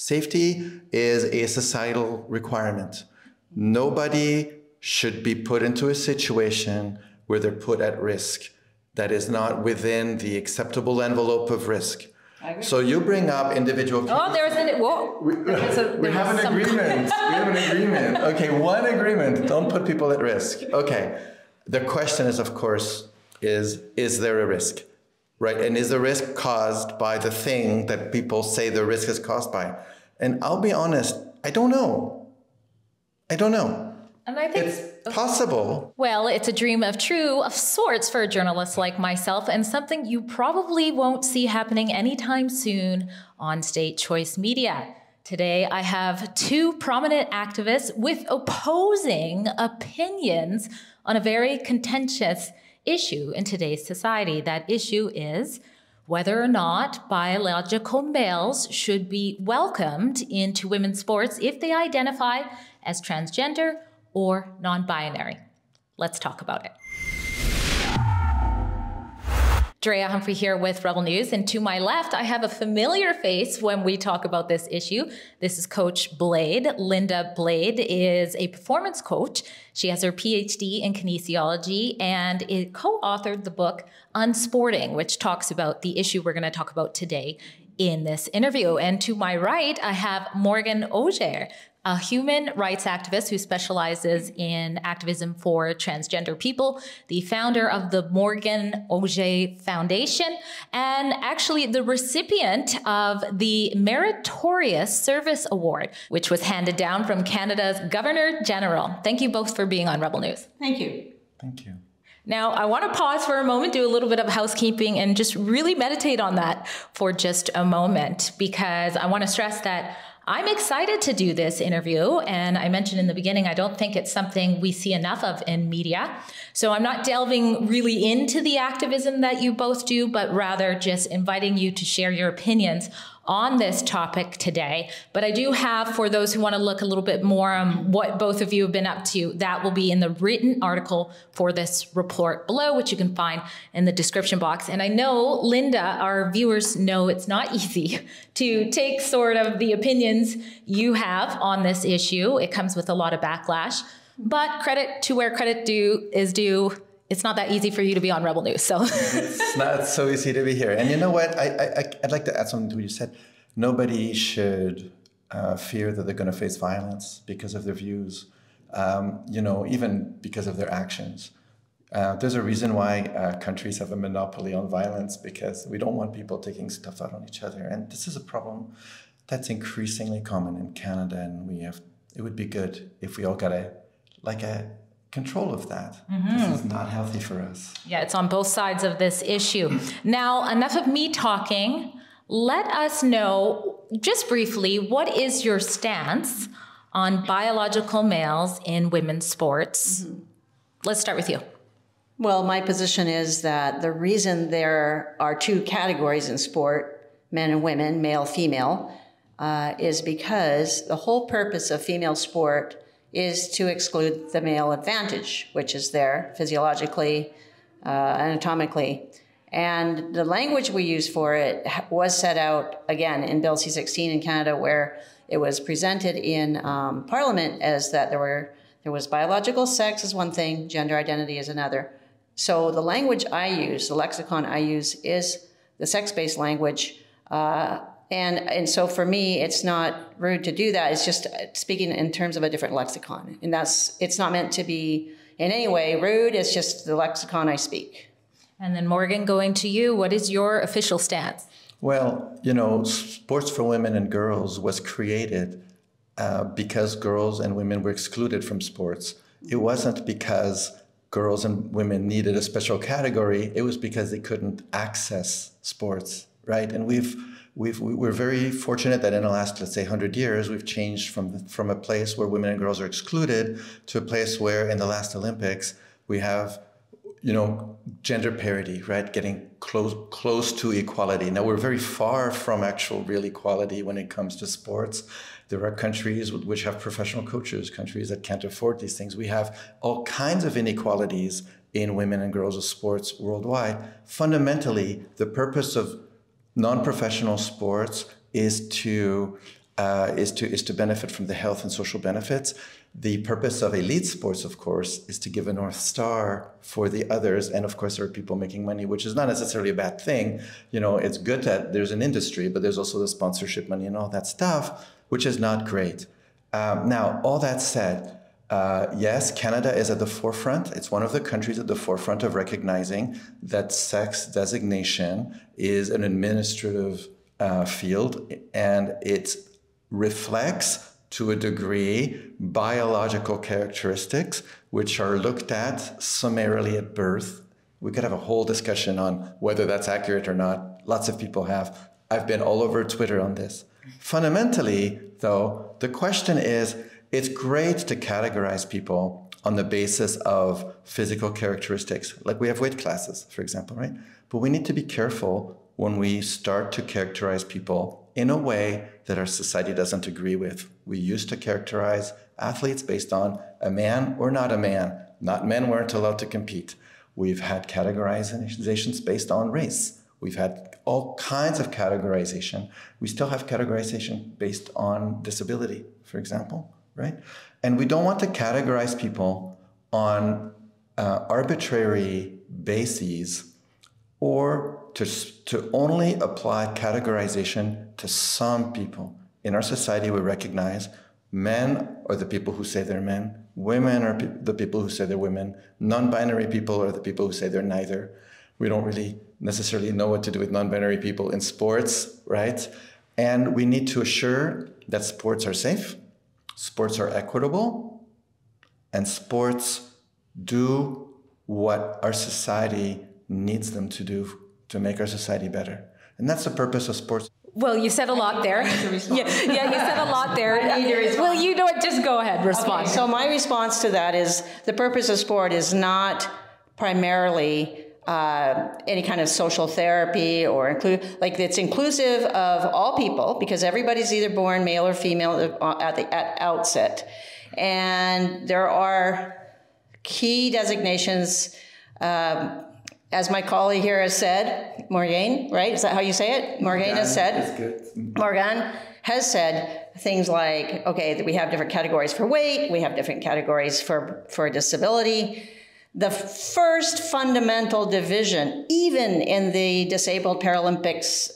Safety is a societal requirement. Nobody should be put into a situation where they're put at risk that is not within the acceptable envelope of risk. So you bring up individual cases. Oh, there's an, whoa. We have an agreement. We have an agreement. Okay, one agreement. Don't put people at risk. Okay. The question is, of course, is there a risk? Right? And is the risk caused by the thing that people say the risk is caused by? And I'll be honest, I don't know. I don't know. And I think it's possible. Well, it's a dream of sorts for a journalist like myself, and something you probably won't see happening anytime soon on State Choice Media. Today, I have two prominent activists with opposing opinions on a very contentious issue in today's society. That issue is whether or not biological males should be welcomed into women's sports if they identify as transgender or non-binary. Let's talk about it. Drea Humphrey here with Rebel News, and to my left, I have a familiar face when we talk about this issue. This is Coach Blade. Linda Blade is a performance coach. She has her PhD in kinesiology and it co-authored the book Unsporting, which talks about the issue we're going to talk about today in this interview. And to my right, I have Morgan Auger, a human rights activist who specializes in activism for transgender people, the founder of the Morgan Auger Foundation, and actually the recipient of the Meritorious Service Award, which was handed down from Canada's Governor General. Thank you both for being on Rebel News. Thank you. Thank you. Now, I want to pause for a moment, do a little bit of housekeeping, and just really meditate on that for just a moment, because I want to stress that I'm excited to do this interview, and I mentioned in the beginning, I don't think it's something we see enough of in media. So I'm not delving really into the activism that you both do, but rather just inviting you to share your opinions on this topic today. But I do have, for those who want to look a little bit more on what both of you have been up to, that will be in the written article for this report below, which you can find in the description box. And I know, Linda, our viewers know it's not easy to take sort of the opinions you have on this issue. It comes with a lot of backlash, but credit to where credit is due. It's not that easy for you to be on Rebel News, so. It's not so easy to be here. And you know what? I'd like to add something to what you said. Nobody should fear that they're going to face violence because of their views, you know, even because of their actions. There's a reason why countries have a monopoly on violence, because we don't want people taking stuff out on each other. And this is a problem that's increasingly common in Canada, and it would be good if we all got a control of that. This is not healthy for us. Yeah, it's on both sides of this issue. Now, enough of me talking. Let us know, just briefly, what is your stance on biological males in women's sports? Let's start with you. Well, my position is that the reason there are two categories in sport, men and women, male, female, is because the whole purpose of female sport is to exclude the male advantage, which is there physiologically, anatomically. And the language we use for it was set out, again, in Bill C-16 in Canada, where it was presented in Parliament as that there was biological sex is one thing, gender identity is another. So the language I use, the lexicon I use, is the sex-based language. And so for me, it's not rude to do that. It's just speaking in terms of a different lexicon. And it's not meant to be in any way rude. It's just the lexicon I speak. And then Morgan, going to you, what is your official stance? Well, you know, sports for women and girls was created because girls and women were excluded from sports. It wasn't because girls and women needed a special category. It was because they couldn't access sports, right? And we're very fortunate that in the last, let's say, 100 years, we've changed from a place where women and girls are excluded to a place where in the last Olympics, we have, you know, gender parity, right? Getting close to equality. Now, we're very far from actual real equality when it comes to sports. There are countries which have professional coaches, countries that can't afford these things. We have all kinds of inequalities in women and girls of sports worldwide. Fundamentally, the purpose of non-professional sports is to is to benefit from the health and social benefits. The purpose of elite sports, of course, is to give a North Star for the others. And of course, there are people making money, which is not necessarily a bad thing. You know, it's good that there's an industry, but there's also the sponsorship money and all that stuff, which is not great. Now, all that said, yes, Canada is at the forefront. It's one of the countries at the forefront of recognizing that sex designation is an administrative field, and it reflects to a degree biological characteristics which are looked at summarily at birth. We could have a whole discussion on whether that's accurate or not. Lots of people have. I've been all over Twitter on this. Fundamentally, though, the question is, it's great to categorize people on the basis of physical characteristics. Like we have weight classes, for example, right? But we need to be careful when we start to characterize people in a way that our society doesn't agree with. We used to characterize athletes based on a man or not a man. Not men weren't allowed to compete. We've had categorizations based on race. We've had all kinds of categorization. We still have categorization based on disability, for example, right? And we don't want to categorize people on arbitrary bases or to only apply categorization to some people. In our society, we recognize men are the people who say they're men, women are the people who say they're women, non-binary people are the people who say they're neither. We don't really necessarily know what to do with non-binary people in sports, right? And we need to assure that sports are safe, sports are equitable, and sports do what our society needs them to do to make our society better. And that's the purpose of sports. Well, you said a lot there. Yeah, you said a lot there. Well, you know what? Just go ahead, respond. Okay, so my response to that is the purpose of sport is not primarily any kind of social therapy or it's inclusive of all people because everybody's either born male or female at the outset. And there are key designations, as my colleague here has said, Morgane, right? Is that how you say it? Morgane has said. Morgane has said things like, okay, we have different categories for weight, we have different categories for disability. The first fundamental division, even in the disabled Paralympics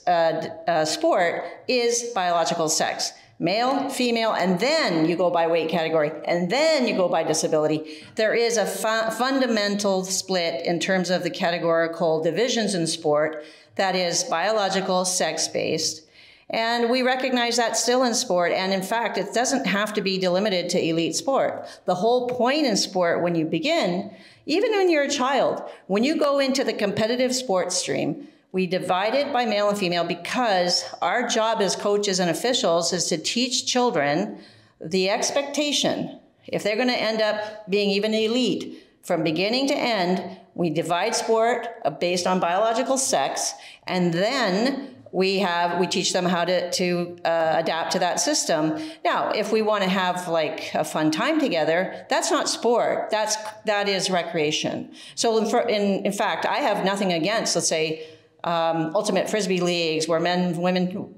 sport, is biological sex. Male, female, and then you go by weight category, and then you go by disability. There is a fundamental split in terms of the categorical divisions in sport that is biological, sex-based. And we recognize that still in sport. And in fact, it doesn't have to be delimited to elite sport. The whole point in sport when you begin, even when you're a child, when you go into the competitive sports stream, we divide it by male and female because our job as coaches and officials is to teach children the expectation. If they're going to end up being even elite, from beginning to end, we divide sport based on biological sex, and then we teach them how to adapt to that system. Now, if we want to have like a fun time together, that's not sport. That is recreation. So in fact, I have nothing against, let's say, ultimate frisbee leagues where men and women,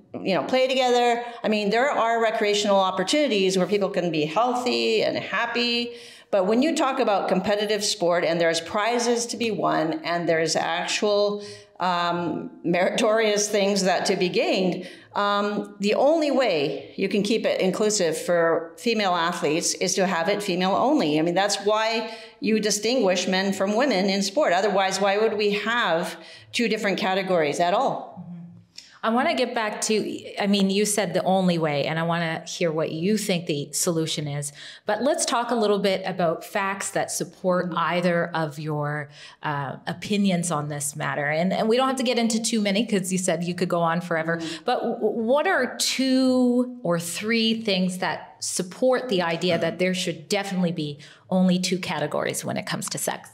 play together. I mean, there are recreational opportunities where people can be healthy and happy. But when you talk about competitive sport and there's prizes to be won and there's actual meritorious things that to be gained, the only way you can keep it inclusive for female athletes is to have it female only. I mean, that's why you distinguish men from women in sport. Otherwise, why would we have two different categories at all? I want to get back to, you said the only way, and I want to hear what you think the solution is. But let's talk a little bit about facts that support either of your opinions on this matter. And we don't have to get into too many because you said you could go on forever. But what are 2 or 3 things that support the idea that there should definitely be only 2 categories when it comes to sex?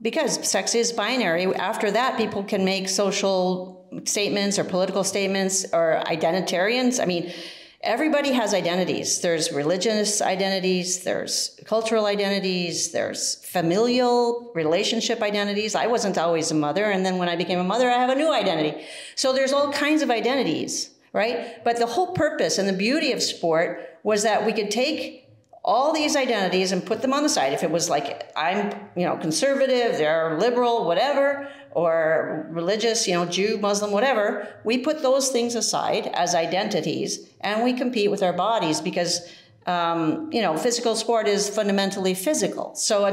Because sex is binary. After that, people can make social statements or political statements or identitarians. I mean, everybody has identities. There's religious identities, there's cultural identities, there's familial relationship identities. I wasn't always a mother, and then when I became a mother, I have a new identity. So there's all kinds of identities. right? But the whole purpose and the beauty of sport was that we could take all these identities and put them on the side. If it was like, I'm, conservative, they're liberal, whatever, or religious, Jew, Muslim, whatever, we put those things aside as identities and we compete with our bodies because, physical sport is fundamentally physical. So,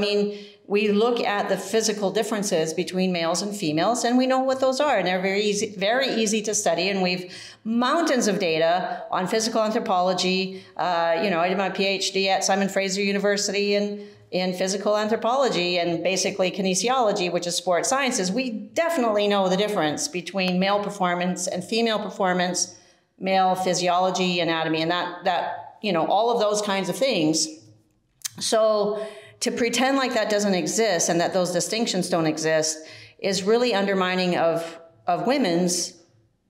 we look at the physical differences between males and females, and we know what those are, and they're very easy to study. And we've mountains of data on physical anthropology. I did my PhD at Simon Fraser University in physical anthropology and basically kinesiology, which is sport sciences. We definitely know the difference between male performance and female performance, male physiology, anatomy, and that all of those kinds of things. So to pretend like that doesn't exist and that those distinctions don't exist is really undermining of women's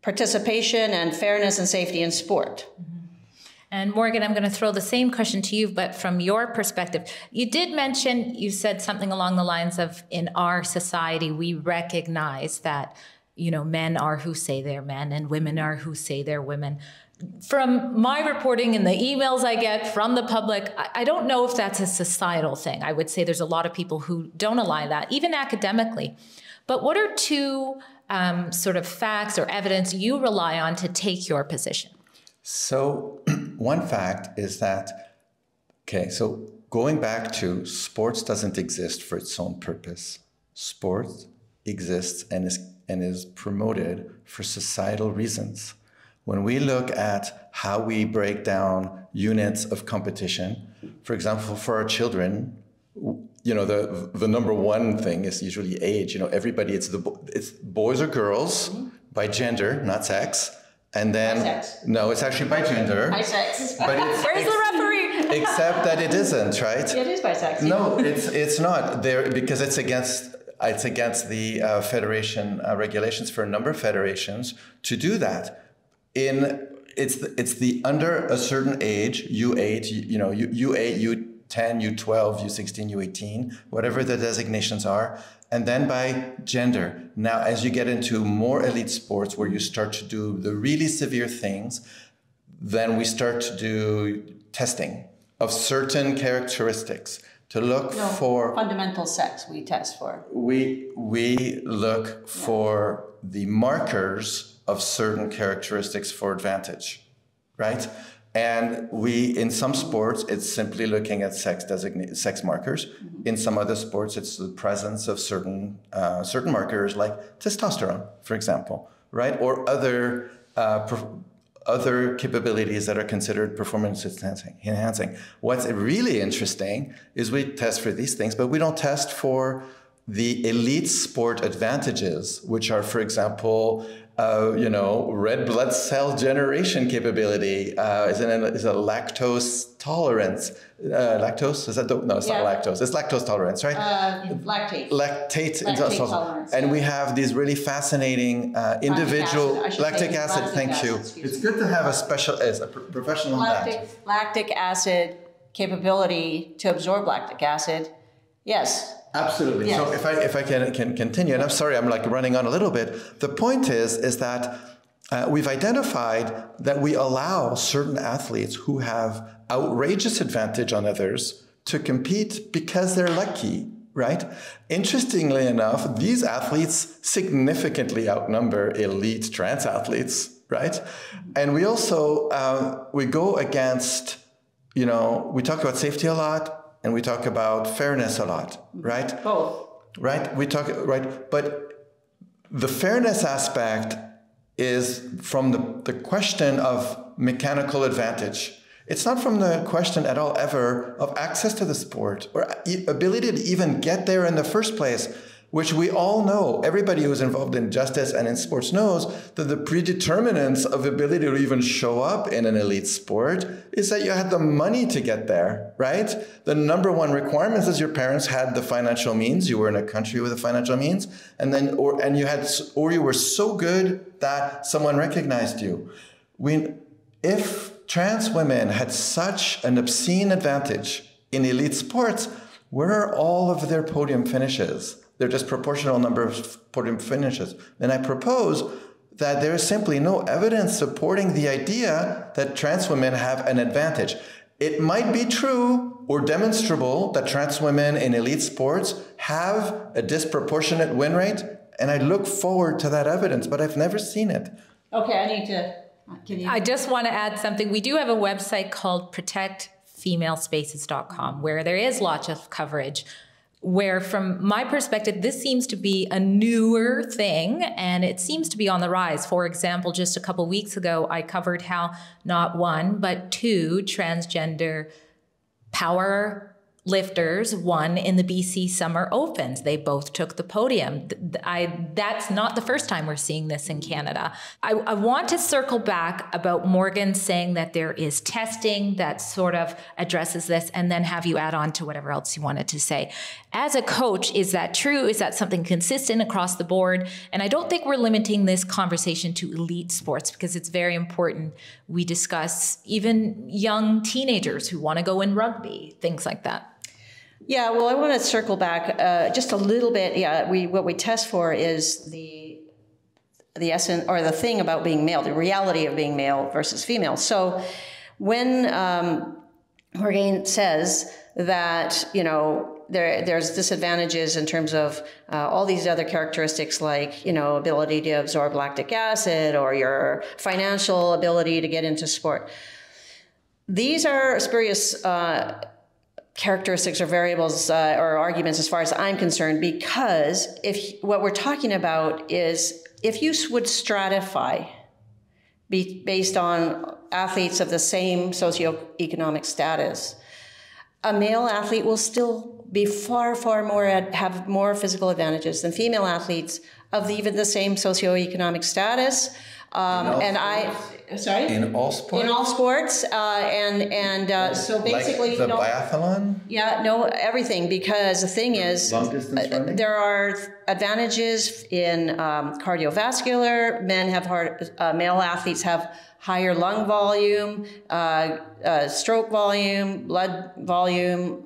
participation and fairness and safety in sport. And Morgan, I'm going to throw the same question to you, but from your perspective. You did mention, you said something along the lines of, in our society, we recognize that, men are who say they're men and women are who say they're women. From my reporting and the emails I get from the public, I don't know if that's a societal thing. I would say there's a lot of people who don't align that, even academically. But what are two sort of facts or evidence you rely on to take your position? So one fact is that, so going back to sports doesn't exist for its own purpose. Sport exists and is promoted for societal reasons. When we look at how we break down units of competition, for example, for our children, the number one thing is usually age. Everybody, it's boys or girls by gender, not sex. And then, sex. No, it's actually by gender. By sex. But Where's the referee? Except that it isn't, right? It is by sex. No, it's not there because it's against the federation regulations for a number of federations to do that. It's the under a certain age, U8, U8, U10, U12, U16, U18, whatever the designations are, and then by gender. Now, as you get into more elite sports where you start to do the really severe things, then we start to do testing of certain characteristics to look for fundamental sex. We test for. We look for the markers of certain characteristics for advantage, right? And in some sports, it's simply looking at sex markers. Mm-hmm. In some other sports, it's the presence of certain markers like testosterone, for example, right? Or other capabilities that are considered performance enhancing. What's really interesting is we test for these things, but we don't test for the elite sport advantages, which are, for example, red blood cell generation capability, is a lactose tolerance. Lactose? Is that no? It's not lactose. It's lactose tolerance, right? Lactate. Lactate tolerance. And we have these really fascinating individual lactic acid. Thank you. It's good to have a professional on that. Lactic acid capability to absorb lactic acid. Yes. Absolutely. Yes. So if I can continue, and I'm sorry, I'm running on a little bit. The point is that we've identified that we allow certain athletes who have outrageous advantage on others to compete because they're lucky, right? Interestingly enough, these athletes significantly outnumber elite trans athletes, right? And we also, we go against, we talk about safety a lot, and we talk about fairness a lot, right? Both. Right? But the fairness aspect is from the question of mechanical advantage. It's not from the question at all ever of access to the sport or ability to even get there in the first place, which we all know. Everybody who's involved in justice and in sports knows that the predeterminants of ability to even show up in an elite sport is that you had the money to get there, right? The number one requirement is your parents had the financial means. You were in a country with the financial means, and you were so good that someone recognized you. If trans women had such an obscene advantage in elite sports, where are all of their podium finishes? They're just proportional number of podium finishes. Then I propose that there is simply no evidence supporting the idea that trans women have an advantage. It might be true or demonstrable that trans women in elite sports have a disproportionate win rate, and I look forward to that evidence, but I've never seen it. Okay, I need to... I just want to add something. We do have a website called protectfemalespaces.com where there is lots of coverage, where from my perspective, this seems to be a newer thing and it seems to be on the rise. For example, just a couple weeks ago, I covered how not one, but two transgender power lifters won in the BC Summer Opens. They both took the podium. That's not the first time we're seeing this in Canada. I want to circle back about Morgan saying that there is testing that sort of addresses this, and then have you add on to whatever else you wanted to say. As a coach, is that true? Is that something consistent across the board? And I don't think we're limiting this conversation to elite sports, because it's very important we discuss even young teenagers who want to go in rugby, things like that. Yeah, well, I want to circle back just a little bit. Yeah, what we test for is the essence or the thing about being male, the reality of being male versus female. So when Morgan says that, you know, there's disadvantages in terms of all these other characteristics like, you know, ability to absorb lactic acid or your financial ability to get into sport. These are spurious characteristics or variables or arguments as far as I'm concerned, because if what we're talking about is if you would stratify based on athletes of the same socioeconomic status, a male athlete will still be far more, have more physical advantages than female athletes of even the same socioeconomic status. Sorry? In all sports? In all sports. So basically... Like the biathlon? Yeah, no, everything. Because the thing is, long distance running? There are advantages in cardiovascular. Male athletes have higher lung volume, stroke volume, blood volume,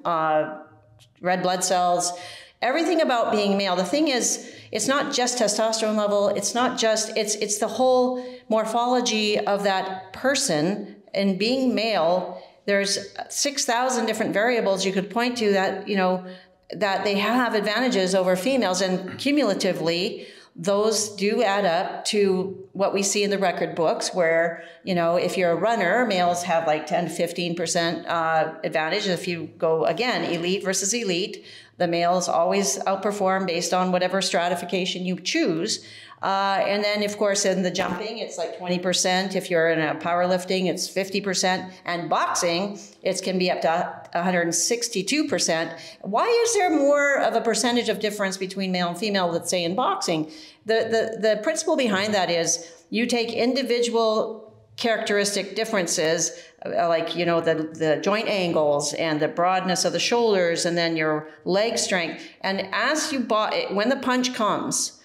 red blood cells. Everything about being male. The thing is, it's not just testosterone level. It's not just, it's the whole morphology of that person. And being male, there's 6,000 different variables you could point to that, you know, that they have advantages over females. And cumulatively, those do add up to what we see in the record books where, you know, if you're a runner, males have like 10 to 15% advantage. If you go, again, elite versus elite, the males always outperform based on whatever stratification you choose. And then, of course, in the jumping, it's like 20%. If you're in a powerlifting, it's 50%. And boxing, it can be up to 162%. Why is there more of a percentage of difference between male and female, let's say, in boxing? The principle behind that is you take individual characteristic differences, like, you know, the joint angles and the broadness of the shoulders and then your leg strength. And as you when the punch comes,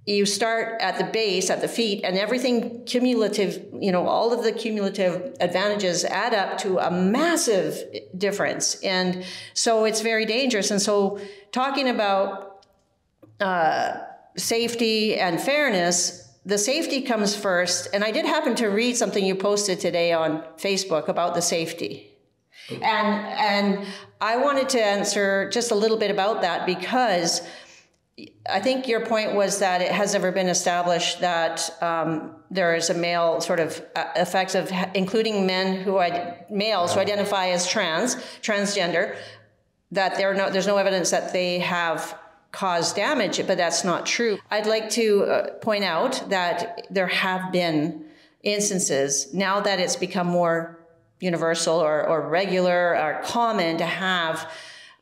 you start at the base, at the feet, and everything cumulative, you know, all of the cumulative advantages add up to a massive difference. And so it's very dangerous. And so talking about safety and fairness, the safety comes first. And I did happen to read something you posted today on Facebook about the safety. And I wanted to answer just a little bit about that, because I think your point was that it has never been established that there is a male sort of effect of including males who identify as transgender, that there's no evidence that they have caused damage, but that's not true. I'd like to point out that there have been instances, now that it's become more universal or regular or common to have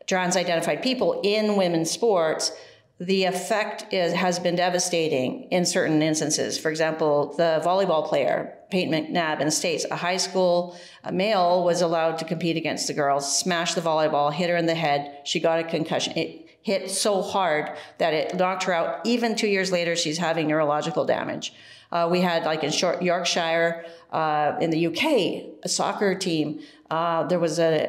trans-identified people in women's sports, the effect has been devastating in certain instances. For example, the volleyball player, Peyton McNabb in the States, a high school male was allowed to compete against the girls, smashed the volleyball, hit her in the head. She got a concussion. It hit so hard that it knocked her out. Even 2 years later, she's having neurological damage. We had, like in Yorkshire, in the UK, a soccer team. There was an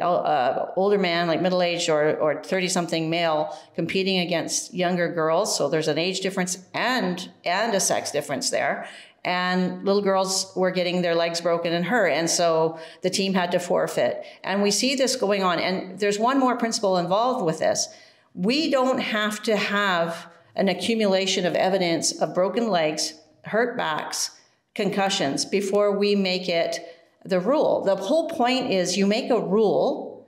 older man, like middle-aged or 30-something male, competing against younger girls. So there's an age difference and a sex difference there. and little girls were getting their legs broken and hurt. And so the team had to forfeit. And we see this going on. And there's one more principle involved with this. We don't have to have an accumulation of evidence of broken legs, hurt backs, concussions before we make it the rule. The whole point is you make a rule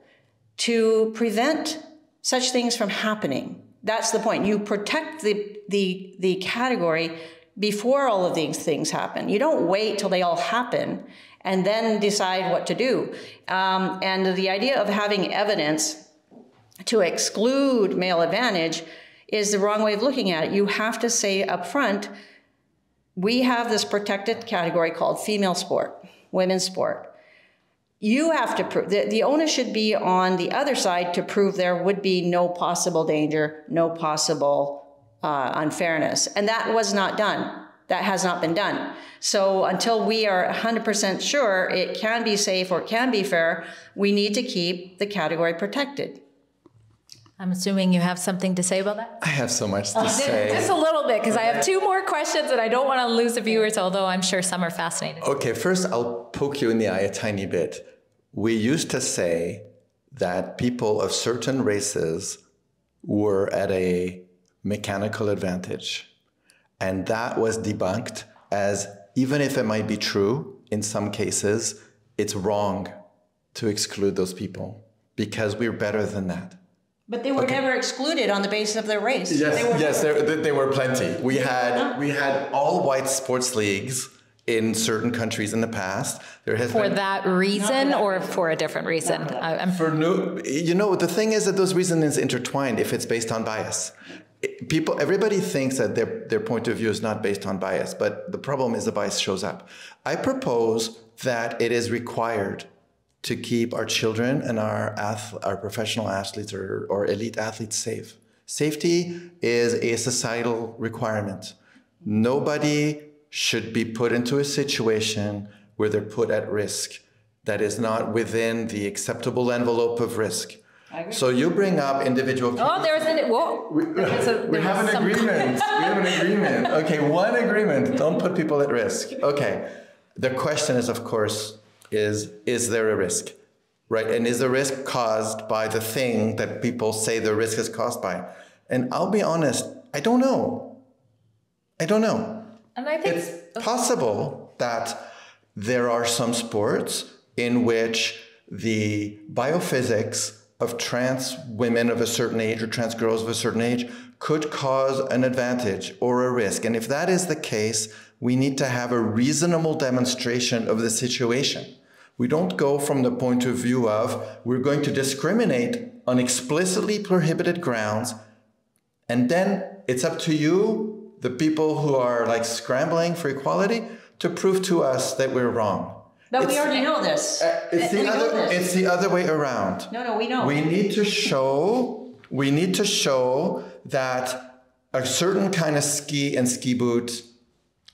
to prevent such things from happening. That's the point. You protect the category before all of these things happen. You don't wait till they all happen and then decide what to do. And the idea of having evidence to exclude male advantage is the wrong way of looking at it. You have to say up front, we have this protected category called female sport, women's sport. You have to prove, the onus should be on the other side to prove there would be no possible danger, no possible unfairness. And that was not done. That has not been done. So until we are 100% sure it can be safe or it can be fair, we need to keep the category protected. I'm assuming you have something to say about that? I have so much to say. Just a little bit, because I have two more questions and I don't want to lose the viewers, although I'm sure some are fascinated. Okay, first I'll poke you in the eye a tiny bit. We used to say that people of certain races were at a mechanical advantage. And that was debunked as, even if it might be true, in some cases, it's wrong to exclude those people because we're better than that. But they were never excluded on the basis of their race. Yes, there were plenty. We had all white sports leagues in certain countries in the past. There has for been, that reason or for a different reason? The thing is that those reasons is intertwined if it's based on bias. Everybody thinks that their point of view is not based on bias, but the problem is the bias shows up. I propose that it is required to keep our children and our professional athletes or elite athletes safe. Safety is a societal requirement. Nobody should be put into a situation where they're put at risk that is not within the acceptable envelope of risk. So you bring up individual cases. Oh, We have an agreement. We have an agreement. Okay, one agreement. Don't put people at risk. Okay. The question is, of course, is there a risk, right? And is the risk caused by the thing that people say the risk is caused by? And I'll be honest, I don't know. And I think it's possible that there are some sports in which the biophysics of trans women of a certain age or trans girls of a certain age could cause an advantage or a risk. And if that is the case, we need to have a reasonable demonstration of the situation. We don't go from the point of view of we're going to discriminate on explicitly prohibited grounds, and then it's up to you, the people who are like scrambling for equality, to prove to us that we're wrong. But we already know this. It's the other way around. No, we know. We need to show that a certain kind of ski and ski boot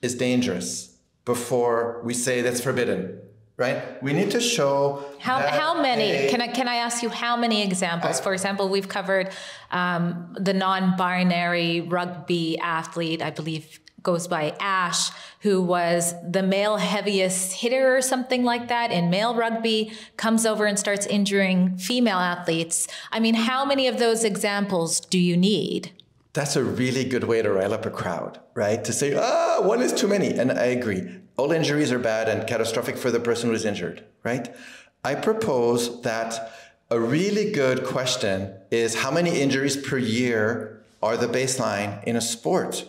is dangerous before we say that's forbidden, right? We need to show how many. Can I ask you how many examples? For example, we've covered the non-binary rugby athlete, I believe goes by Ash, who was the male heaviest hitter or something like that in male rugby, comes over and starts injuring female athletes. I mean, how many of those examples do you need? That's a really good way to rile up a crowd, right? To say, one is too many. And I agree. All injuries are bad and catastrophic for the person who's injured, right? I propose that a really good question is how many injuries per year are the baseline in a sport?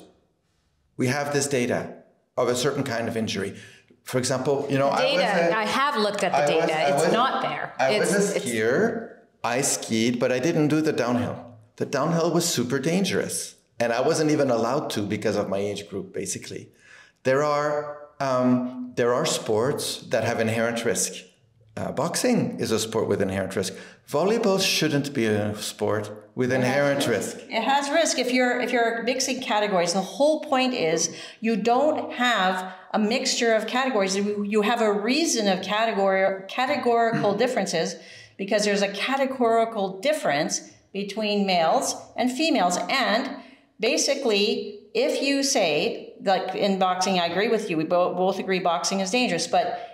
We have this data of a certain kind of injury. For example, I have looked at the data. It's not there. I was a skier. I skied, but I didn't do the downhill. The downhill was super dangerous. And I wasn't even allowed to because of my age group, basically. There are sports that have inherent risk. Boxing is a sport with inherent risk. Volleyball shouldn't be a sport with inherent risk. It has risk if you're mixing categories. The whole point is you don't have a mixture of categories. You have a reason of categorical differences because there's a categorical difference between males and females. And basically, if you say like in boxing, I agree with you. We both agree boxing is dangerous. But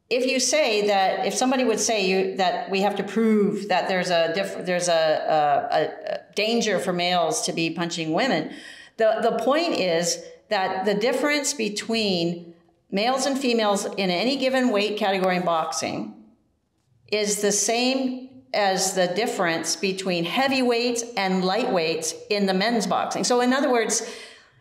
if you say that, if somebody would say that we have to prove that there's a danger for males to be punching women, the point is that the difference between males and females in any given weight category in boxing is the same as the difference between heavyweights and lightweights in the men's boxing. So in other words,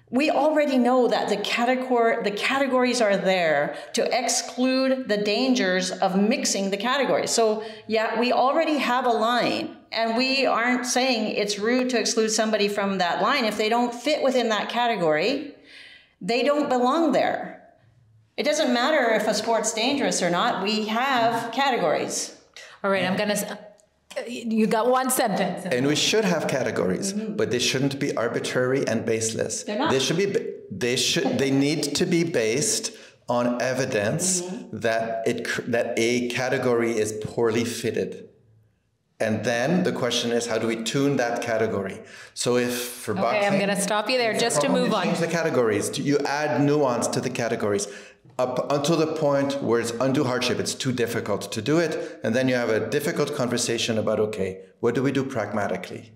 we already know that the categories are there to exclude the dangers of mixing the categories. So yeah, we already have a line, and we aren't saying it's rude to exclude somebody from that line. If they don't fit within that category, they don't belong there. It doesn't matter if a sport's dangerous or not. We have categories. All right, I'm gonna. You got one sentence. And we should have categories, but they shouldn't be arbitrary and baseless. They're not. They need to be based on evidence that a category is poorly fitted. And then the question is, how do we tune that category? So if for boxing, okay, I'm going to stop you there just to move on. Change the categories. You add nuance to the categories up until the point where it's undue hardship. It's too difficult to do it. And then you have a difficult conversation about, okay, what do we do pragmatically?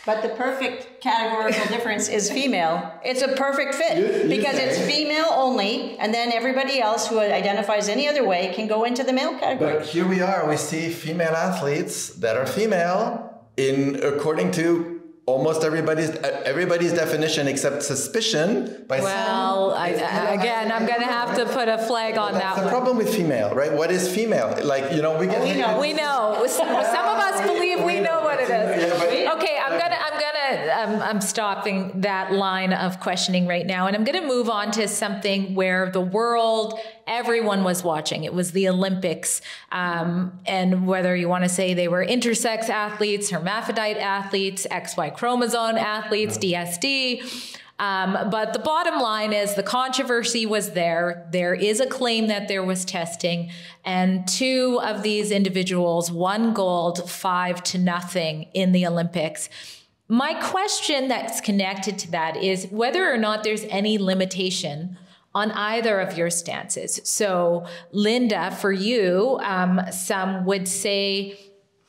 But the perfect categorical difference is female. It's a perfect fit because it's female only, and then everybody else who identifies any other way can go into the male category. But here we are, we see female athletes that are female according to almost everybody's definition except suspicion. Well, again, I'm going to have to put a flag on that one. The problem with female, right? What is female? Like, you know, we get... We know. Some of us believe we know what it is. Okay, I'm stopping that line of questioning right now, and I'm going to move on to something where the world, everyone was watching. It was the Olympics, and whether you want to say they were intersex athletes, hermaphrodite athletes, XY chromosome athletes, DSD. But the bottom line is the controversy was there. There is a claim that there was testing, and 2 of these individuals won gold 5-0 in the Olympics. My question that's connected to that is whether or not there's any limitation on either of your stances. So, Linda, for you, some would say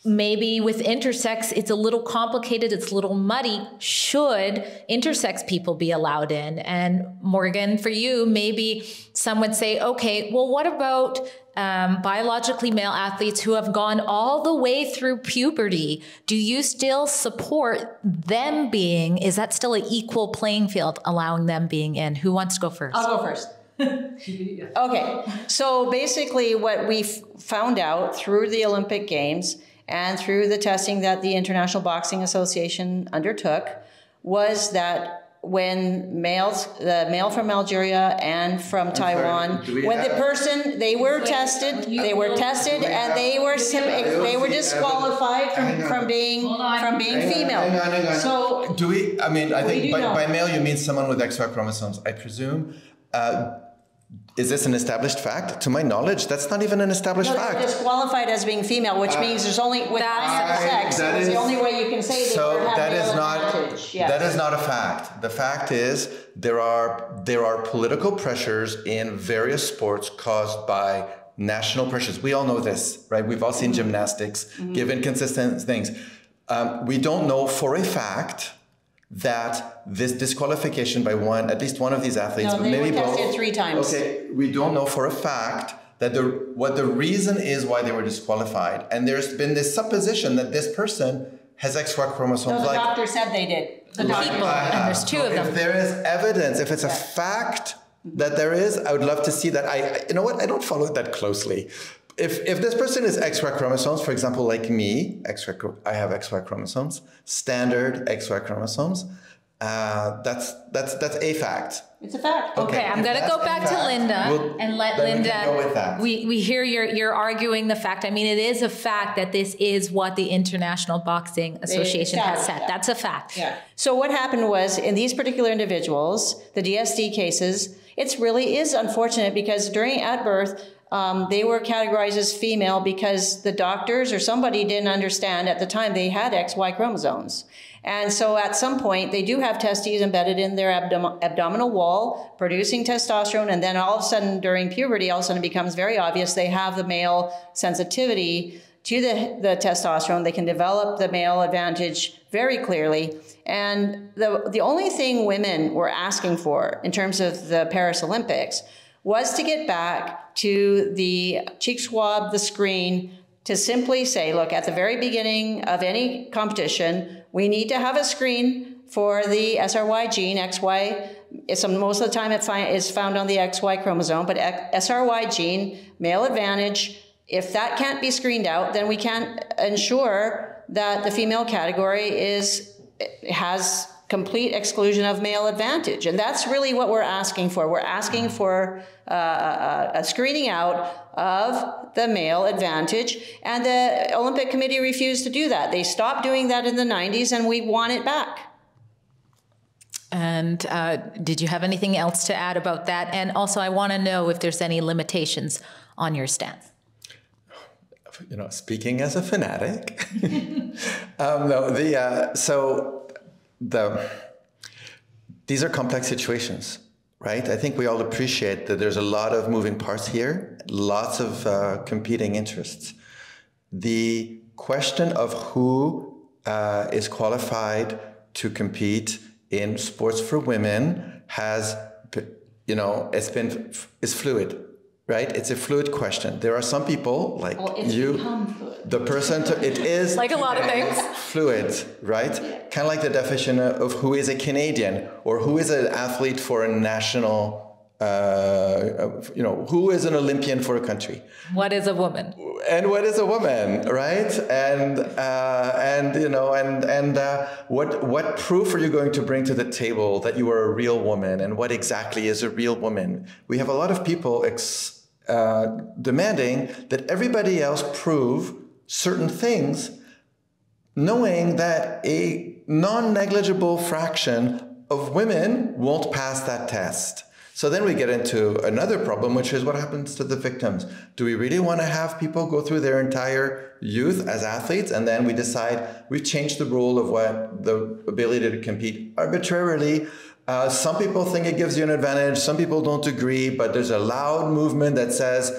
maybe with intersex, it's a little complicated, it's a little muddy. Should intersex people be allowed in? And Morgan, for you, maybe some would say, okay, well, what about biologically male athletes who have gone all the way through puberty? Do you still support them being, is that still an equal playing field, allowing them being in? Who wants to go first? I'll go first. Okay, so basically what we found out through the Olympic Games and through the testing that the International Boxing Association undertook was that when the male from Algeria and from Taiwan, they were tested, and they were disqualified from being female. Hang on. So do we? I mean, I think by male you mean someone with XY chromosomes, I presume. Is this an established fact? To my knowledge, that's not even an established fact. They're disqualified as being female, which means there's only with sex. That's the only way you can say so. That is not a fact. The fact is there are political pressures in various sports caused by national pressures. We all know this, right? We've all seen gymnastics give inconsistent things. We don't know for a fact that this disqualification by at least one of these athletes, but maybe both. They were tested 3 times. Okay, we don't know for a fact that what the reason is why they were disqualified. And there's been this supposition that this person has XY chromosomes. No, the doctor said they did. The people, and there's 2 of them. If there is evidence, if it's a fact that there is, I would love to see that. You know what? I don't follow it that closely. If this person is XY chromosomes, for example, like me, I have XY chromosomes, standard XY chromosomes. That's a fact. It's a fact. Okay, I'm going to go back to Linda and let Linda. We hear you're arguing the fact. I mean, it is a fact that this is what the International Boxing Association has said. That's a fact. Yeah. So what happened was in these particular individuals, the DSD cases, it really is unfortunate because at birth. They were categorized as female because the doctors or somebody didn't understand at the time they had XY chromosomes. And so at some point, they do have testes embedded in their abdominal wall, producing testosterone. And then all of a sudden, during puberty, all of a sudden it becomes very obvious they have the male sensitivity to the testosterone. They can develop the male advantage very clearly. And the only thing women were asking for in terms of the Paris Olympics was to get back to the cheek swab, the screen, to simply say, look, at the very beginning of any competition, we need to have a screen for the SRY gene, XY. Most of the time it is found on the XY chromosome, but SRY gene, male advantage. If that can't be screened out, then we can't ensure that the female category has complete exclusion of male advantage. And that's really what we're asking for. We're asking for a screening out of the male advantage. And the Olympic Committee refused to do that. They stopped doing that in the 90s, and we want it back. And did you have anything else to add about that? And also, I want to know if there's any limitations on your stance. You know, speaking as a fanatic, these are complex situations, right? I think we all appreciate that there's a lot of moving parts here, lots of competing interests. The question of who is qualified to compete in sports for women has, you know, is fluid. Right? It's a fluid question. There are some people like the person, it is like a lot of things. Fluid, right? Kind of like the definition of who is a Canadian or who is an athlete for a national, you know, who is an Olympian for a country. What is a woman? And what is a woman, right? And you know, what proof are you going to bring to the table that you are a real woman, and what exactly is a real woman? We have a lot of people demanding that everybody else prove certain things, knowing that a non-negligible fraction of women won't pass that test. So then we get into another problem, which is what happens to the victims. Do we really want to have people go through their entire youth as athletes, and then we decide we've changed the rule of what the ability to compete arbitrarily? Some people think it gives you an advantage. Some people don't agree, but there's a loud movement that says,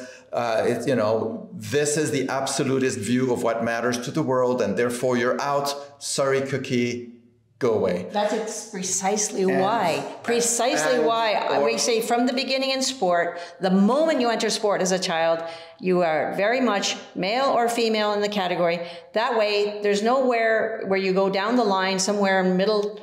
you know, this is the absolutist view of what matters to the world, and therefore you're out. Sorry, cookie. Go away. That's precisely why. Precisely why we say from the beginning in sport, the moment you enter sport as a child, you are very much male or female in the category. That way, there's nowhere where you go down the line somewhere in middle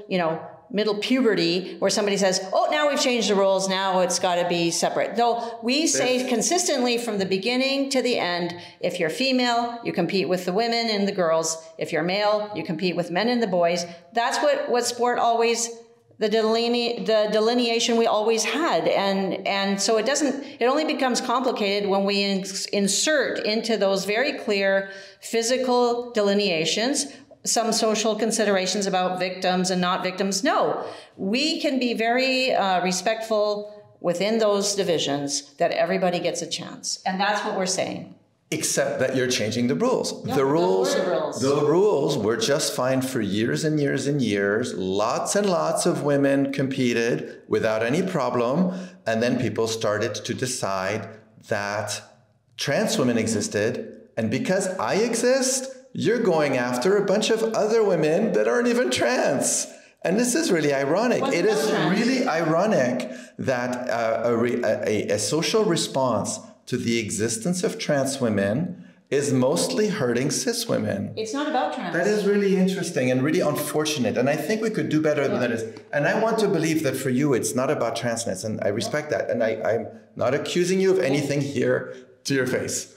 puberty where somebody says, oh, now we've changed the rules, now it's got to be separate. No, we say consistently from the beginning to the end, if you're female, you compete with the women and the girls. If you're male, you compete with men and the boys. That's what sport always, the delineation we always had. And so it only becomes complicated when we insert into those very clear physical delineations some social considerations about victims and not victims. No, we can be very respectful within those divisions that everybody gets a chance. And that's what we're saying. Except that you're changing the rules. No, the rules were just fine for years and years and years. Lots and lots of women competed without any problem. And then people started to decide that trans women existed. And because I exist, you're going after a bunch of other women that aren't even trans. And this is really ironic. It is really ironic that a social response to the existence of trans women is mostly hurting cis women. It's not about trans. That is really interesting and really unfortunate. And I think we could do better than that. And I want to believe that for you, it's not about transness. And I respect that. And I'm not accusing you of anything here to your face.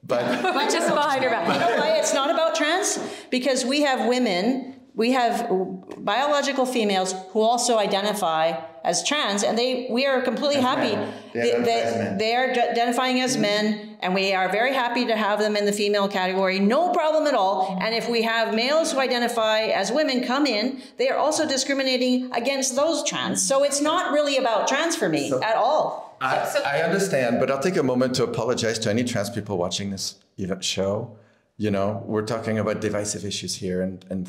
But just behind your back. You know why it's not about trans? Because we have women, we have biological females who also identify as trans, and we are completely happy. They are identifying as men, and we are very happy to have them in the female category. No problem at all. And if we have males who identify as women come in, they are also discriminating against those trans. So it's not really about trans for me at all. I understand, but I'll take a moment to apologize to any trans people watching this show. You know, we're talking about divisive issues here, and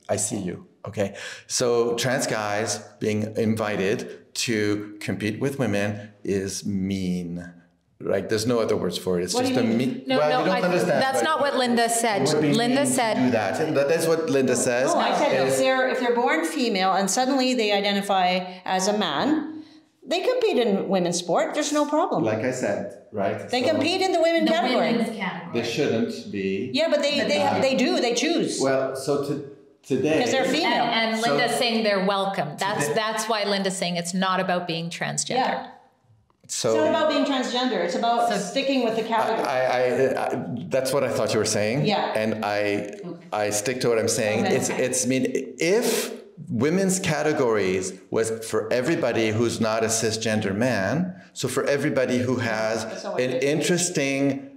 I see you. Okay, so trans guys being invited to compete with women is mean. Like, there's no other words for it. It's What do just you a mean? mean. No, well, no, you don't understand. that's not what Linda said. Linda said do that. That's what Linda says. No, I said if they're born female and suddenly they identify as a man, they compete in women's sport. There's no problem. Like I said, right? They compete in the women's category. They shouldn't be. Yeah, but they do. They choose. Well, so today, Because they're female. and Linda's saying they're welcome. That's why Linda's saying it's not about being transgender. Yeah. So It's not about being transgender. It's about sticking with the category. I that's what I thought you were saying. Yeah. And I stick to what I'm saying. Okay. It's mean if women's categories was for everybody who's not a cisgender man, so for everybody who has an interesting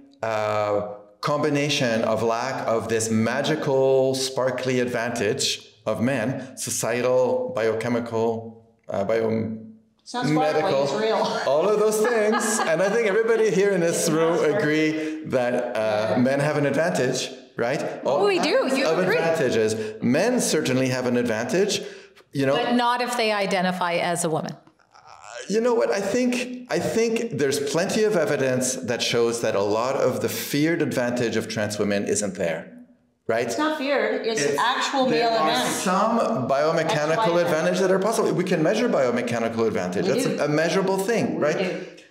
combination of lack of this magical, sparkly advantage of men, societal, biochemical, medical, It's real. all of those things. And I think everybody here in this room agree that men have an advantage, right? Oh, we do. You agree. Advantages. Men certainly have an advantage, But not if they identify as a woman. You know what? I think there's plenty of evidence that shows that a lot of the feared advantage of trans women isn't there. Right? It's not feared. It's actual male advantage. There are some biomechanical advantage that are possible. We can measure biomechanical advantage. That's a measurable thing, right?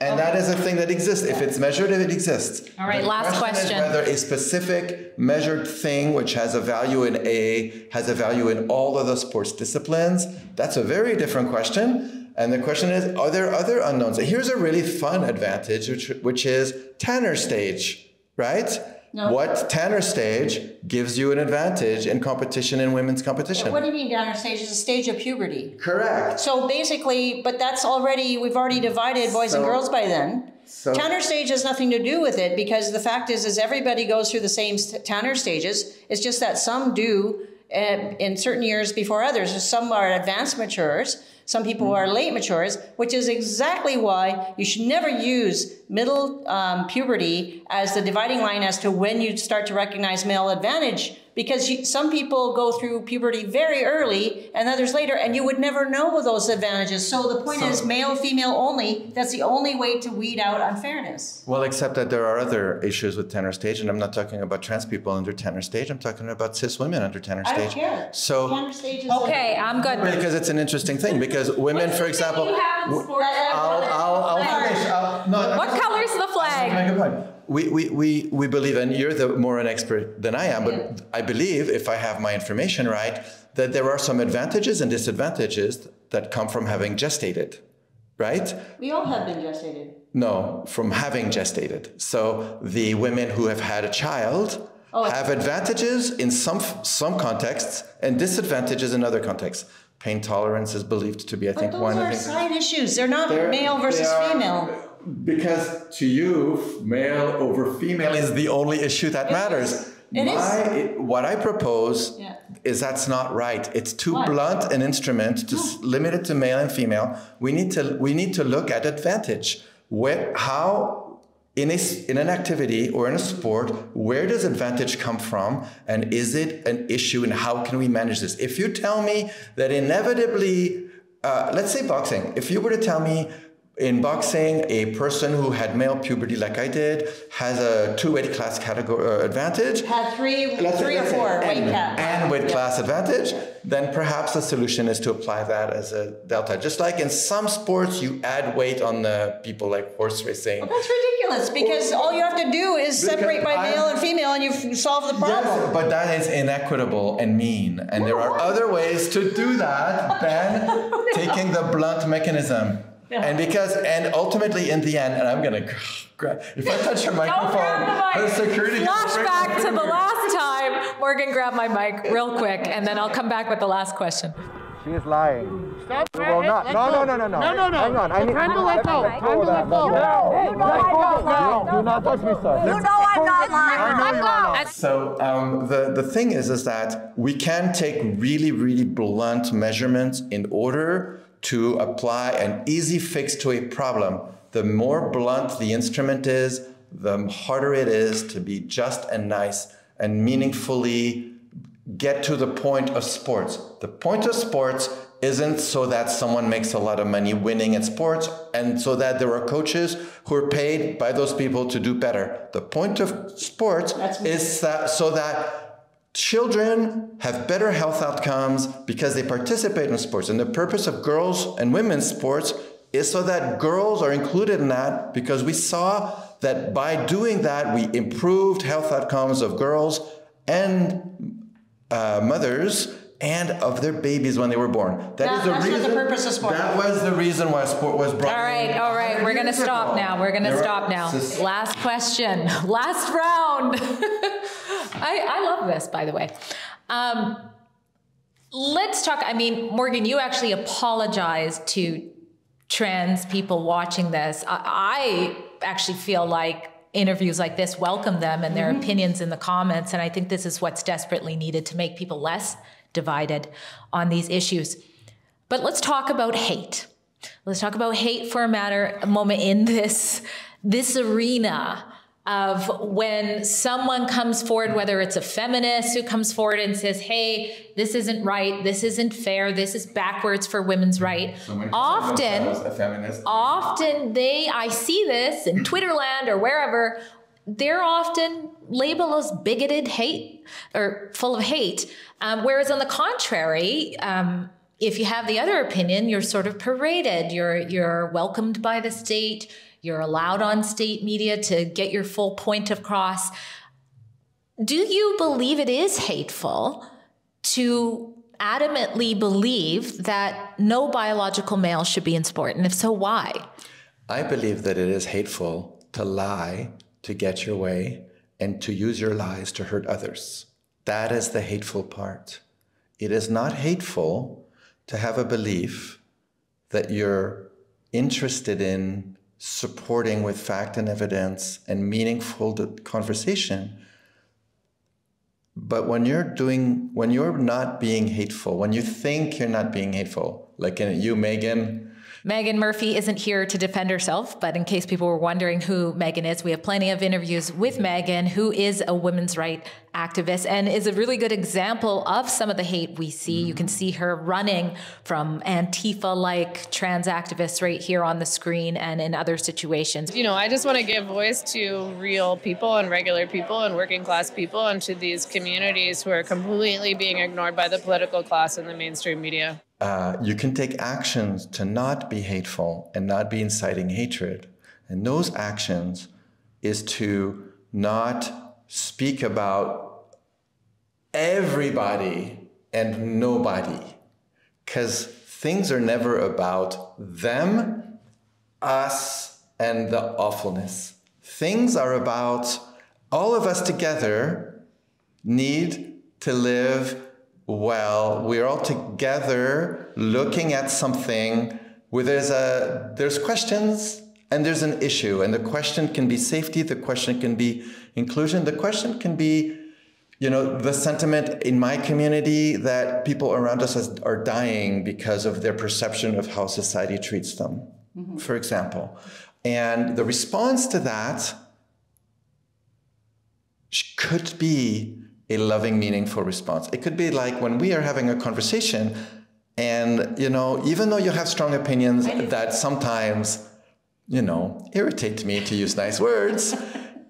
And that is a thing that exists. If it's measured, it exists. All right, last question. Is whether a specific measured thing, which has a value in A, has a value in all of the sports disciplines, that's a very different question. And the question is, are there other unknowns? Here's a really fun advantage, which is Tanner stage, right? No. What Tanner stage gives you an advantage in competition, in women's competition? What do you mean Tanner stage? It's a stage of puberty. Correct. So basically, but that's already, we've already divided boys and girls by then. Tanner stage has nothing to do with it because the fact is everybody goes through the same Tanner stages. It's just that some do in certain years before others. Some are advanced matures. Some people are late matures, which is exactly why you should never use middle puberty as the dividing line as to when you start to recognize male advantage, because some people go through puberty very early and others later, and you would never know those advantages. So the point is male, female only. That's the only way to weed out unfairness. Well, except that there are other issues with Tanner stage, and I'm not talking about trans people under Tanner stage. I'm talking about cis women under Tanner stage. I don't care. So Tanner stage is Okay, I'm good. because it's an interesting thing. Because women, for example, I'll finish. What color is the flag? We believe, and you're more an expert than I am, but I believe, if I have my information right, that there are some advantages and disadvantages that come from having gestated, right? We all have been gestated. No, from having gestated. So the women who have had a child have advantages in some contexts and disadvantages in other contexts. Pain tolerance is believed to be, I think, one of the things. But those are side issues. They're not male versus female. Because to you, male over female is the only issue that matters. What I propose is that's not right. It's too blunt an instrument to limit it to male and female. We need to look at advantage. How in an activity or in a sport, where does advantage come from, and is it an issue, and how can we manage this? If you tell me that inevitably, let's say boxing, if you were to tell me in boxing, a person who had male puberty like I did has a 2 weight class category advantage. Had three or four weight caps. And weight class advantage, then perhaps the solution is to apply that as a delta. Just like in some sports, you add weight on the people like horse racing. Well, that's ridiculous because all you have to do is separate by male and female and you solve the problem. Yes, but that is inequitable and mean. And there are other ways to do that than taking the blunt mechanism. Yeah. And ultimately in the end, and I'm gonna grab, if I touch your microphone, the security. Flashback to the last time Morgan grabbed my mic real quick, and then I'll come back with the last question. She is lying. Stop. You will not. No. Hang on. Time to let go. Time to let go. Do not touch me, sir. You know I'm not lying. So the thing is that we can take really, really blunt measurements in order to apply an easy fix to a problem. The more blunt the instrument is, the harder it is to be just and nice and meaningfully get to the point of sports. The point of sports isn't so that someone makes a lot of money winning at sports and so that there are coaches who are paid by those people to do better. The point of sports is so that children have better health outcomes because they participate in sports. And the purpose of girls and women's sports is so that girls are included in that, because we saw that by doing that, we improved health outcomes of girls and mothers and of their babies when they were born. That's not the purpose of sport. That was the reason why sport was brought in. All right. We're going to stop now. Last question. Last round. I love this, by the way. Let's talk. I mean, Morgan, you actually apologized to trans people watching this. I actually feel like interviews like this welcome them and their opinions in the comments. And I think this is what's desperately needed to make people less divided on these issues. But let's talk about hate. Let's talk about hate for a moment in this arena of when someone comes forward, whether it's a feminist who comes forward and says, hey, this isn't right, this isn't fair, this is backwards for women's rights. Often I see this in Twitterland or wherever, they're often labeled as bigoted hate or full of hate. Whereas on the contrary, if you have the other opinion, you're sort of paraded, you're welcomed by the state, you're allowed on state media to get your full point across. Do you believe it is hateful to adamantly believe that no biological male should be in sport? And if so, why? I believe that it is hateful to lie to get your way and to use your lies to hurt others. That is the hateful part. It is not hateful to have a belief that you're interested in supporting with fact and evidence and meaningful conversation. But when you're not being hateful, when you think you're not being hateful, like you, Megan Murphy isn't here to defend herself, but in case people were wondering who Megan is, we have plenty of interviews with Megan, who is a women's rights activist and is a really good example of some of the hate we see. You can see her running from Antifa-like trans activists right here on the screen and in other situations. You know, I just want to give voice to real people and regular people and working class people and to these communities who are completely being ignored by the political class and the mainstream media. You can take actions to not be hateful and not be inciting hatred. And those actions is to not speak about everybody and nobody. Because things are never about them, us, and the awfulness. Things are about all of us together need to live well. We're all together looking at something where there's questions and there's an issue. And the question can be safety, the question can be inclusion, the question can be, you know, the sentiment in my community that people around us are dying because of their perception of how society treats them, for example. And the response to that could be a loving, meaningful response. It could be like when we are having a conversation and, you know, even though you have strong opinions that sometimes, you know, irritate me, to use nice words,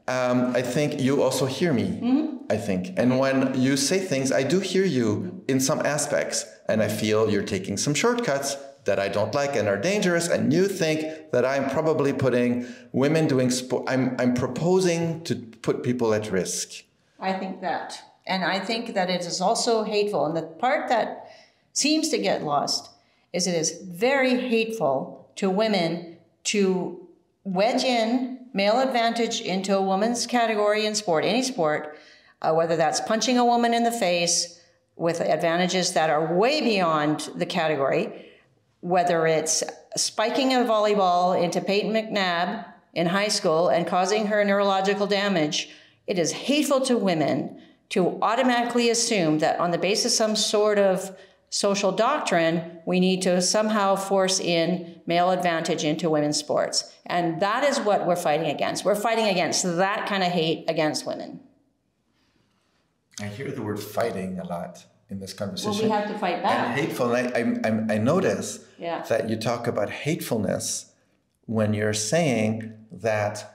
I think you also hear me, I think. And when you say things, I do hear you in some aspects. And I feel you're taking some shortcuts that I don't like and are dangerous. And you think that I'm probably putting women doing sport, I'm proposing to put people at risk. I think that. And I think that it is also hateful. And the part that seems to get lost is it is very hateful to women to wedge in male advantage into a woman's category in sport, any sport, whether that's punching a woman in the face with advantages that are way beyond the category, whether it's spiking a volleyball into Peyton McNabb in high school and causing her neurological damage. It is hateful to women to automatically assume that on the basis of some sort of social doctrine, we need to somehow force in male advantage into women's sports. And that is what we're fighting against. We're fighting against that kind of hate against women. I hear the word fighting a lot in this conversation. Well, we have to fight back. And hateful. And I notice that you talk about hatefulness when you're saying that,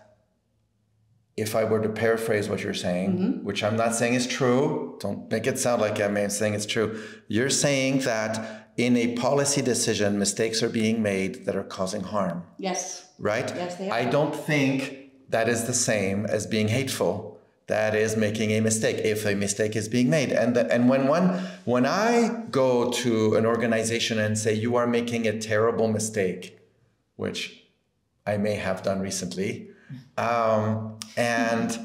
if I were to paraphrase what you're saying, which I'm not saying is true, don't make it sound like I'm saying it's true. You're saying that in a policy decision, mistakes are being made that are causing harm. Yes. Right? Yes, they are. I don't think that is the same as being hateful. That is making a mistake, if a mistake is being made. And when I go to an organization and say, you are making a terrible mistake, which I may have done recently, and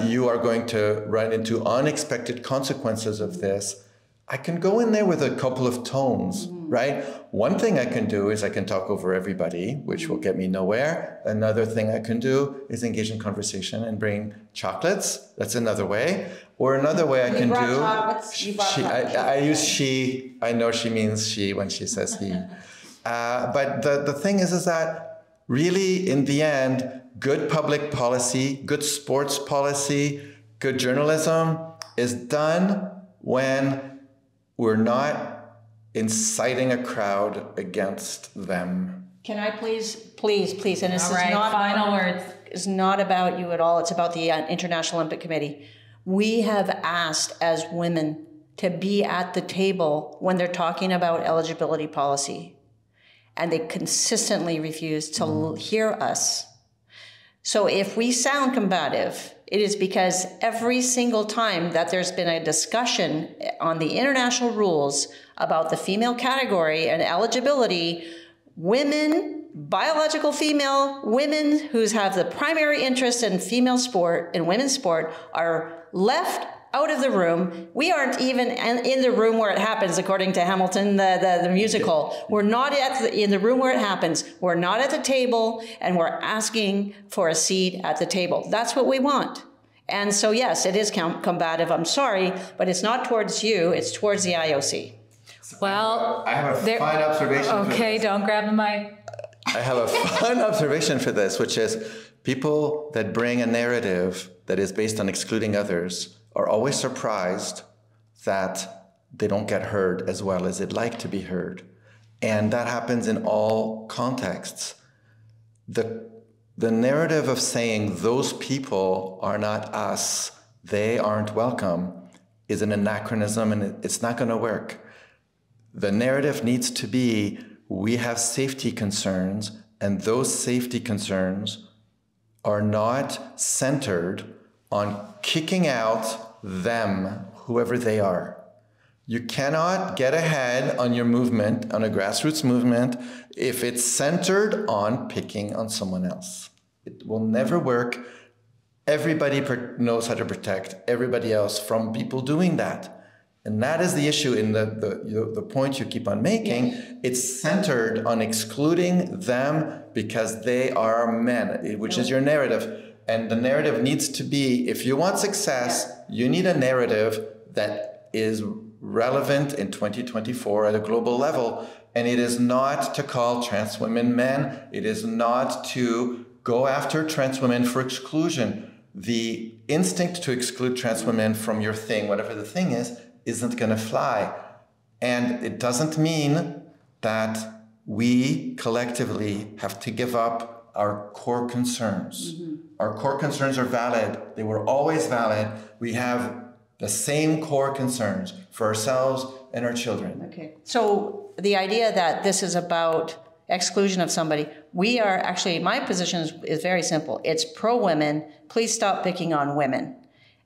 you are going to run into unexpected consequences of this, I can go in there with a couple of tones, right? One thing I can do is I can talk over everybody, which will get me nowhere. Another thing I can do is engage in conversation and bring chocolates. That's another way. Or another way I can do... chocolates. You brought chocolates. I use she. I know she means she when she says he. But the thing is that really, in the end, good public policy, good sports policy, good journalism is done when we're not inciting a crowd against them. Can I please, and this All right, is not final words. It's not about you at all. It's about the International Olympic Committee. We have asked as women to be at the table when they're talking about eligibility policy, and they consistently refuse to hear us. So if we sound combative, it is because every single time that there's been a discussion on the international rules about the female category and eligibility, women, biological female women who have the primary interest in female sport and women's sport are left out of the room. We aren't even in the room where it happens, according to Hamilton, the musical. We're not in the room where it happens. We're not at the table, and we're asking for a seat at the table. That's what we want. And so, yes, it is combative. I'm sorry, but it's not towards you. It's towards the IOC. Well, I have a fine observation. Okay, don't grab the mic. I have a fun observation for this, which is people that bring a narrative that is based on excluding others are always surprised that they don't get heard as well as they'd like to be heard. And that happens in all contexts. The narrative of saying those people are not us, they aren't welcome, is an anachronism, and it's not going to work. The narrative needs to be, we have safety concerns, and those safety concerns are not centered on kicking out them, whoever they are. You cannot get ahead on your movement, on a grassroots movement, if it's centered on picking on someone else. It will never work. Everybody knows how to protect everybody else from people doing that. And that is the issue in the point you keep on making. It's centered on excluding them because they are men, which is your narrative. And the narrative needs to be, if you want success, you need a narrative that is relevant in 2024 at a global level. And it is not to call trans women men. It is not to go after trans women for exclusion. The instinct to exclude trans women from your thing, whatever the thing is, isn't going to fly. And it doesn't mean that we collectively have to give up our core concerns. Our core concerns are valid. They were always valid. We have the same core concerns for ourselves and our children. Okay. So the idea that this is about exclusion of somebody, we are actually, my position is very simple. It's pro-women. Please stop picking on women.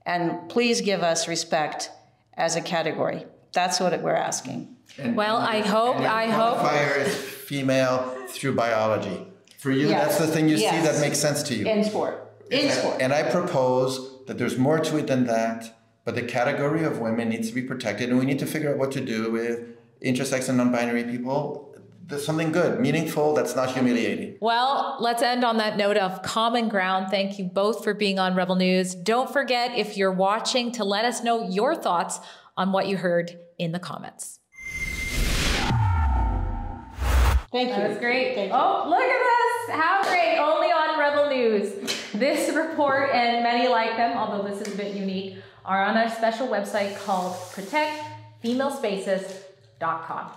And please give us respect as a category. That's what we're asking. Well, I hope. Qualifier is female through biology. For you, Yes. that's the thing you see that makes sense to you. In sport. In sport. And I propose that there's more to it than that, but the category of women needs to be protected, and we need to figure out what to do with intersex and non-binary people. There's something good, meaningful, that's not humiliating. Well, let's end on that note of common ground. Thank you both for being on Rebel News. Don't forget, if you're watching, to let us know your thoughts on what you heard in the comments. Thank you. That was great. Thank you. Oh, look at this. How great. Only on Rebel News. This report and many like them, although this is a bit unique, are on our special website called protectfemalespaces.com.